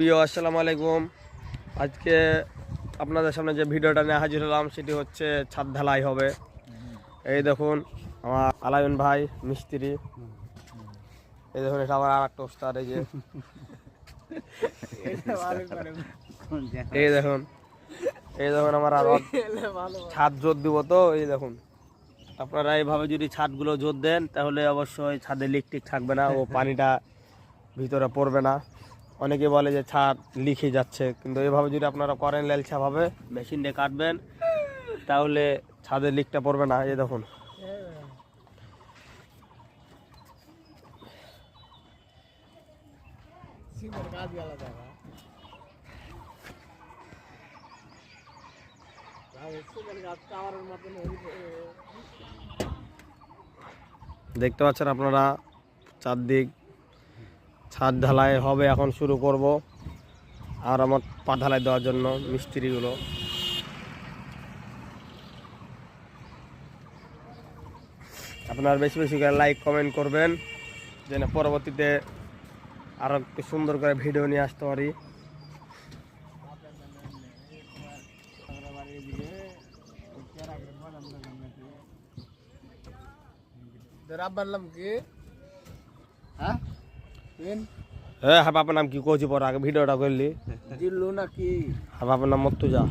প্রিয় আসসালামু আলাইকুম। আজকে আপনাদের সামনে যে ভিডিওটা নিয়ে হাজির হলাম সেটি হচ্ছে ছাদ ঢালাই হবে। এই দেখুন আমার আলায়ন ভাই মিস্ত্রি, এই দেখুন এটা আবার আর একটা ওস্তাদ, এই যে এই দেখুন আমার আরো ছাদ জোর দিব। তো এই দেখুন আপনারা এইভাবে যদি ছাদগুলো জোর দেন তাহলে অবশ্যই ছাদে লিক টিক থাকবে না ও পানিটা ভিতরে পড়বে না। অনেকে বলে যে ছাদ লিখে যাচ্ছে, কিন্তু এইভাবে যদি আপনারা করেন লেলছাভাবে মেশিন দিয়ে কাটবেন তাহলে ছাদের লিকটা পড়বে না। এই দেখুন দেখতে পাচ্ছেন আপনারা চারদিক ছাদ ঢালাই হবে। এখন শুরু করব আর আমার পা ঢালাই দেওয়ার জন্য মিস্ত্রিগুলো। আপনারা বেশি বেশি করে লাইক কমেন্ট করবেন যেন পরবর্তীতে আরো একটু সুন্দর করে ভিডিও নিয়ে আসতে পারি। হ্যাঁ, বাবার নাম কি কইছি পর আগে ভিডিওটা করলি? জিল্লু নাকি? বাবার নাম মর্তুজা।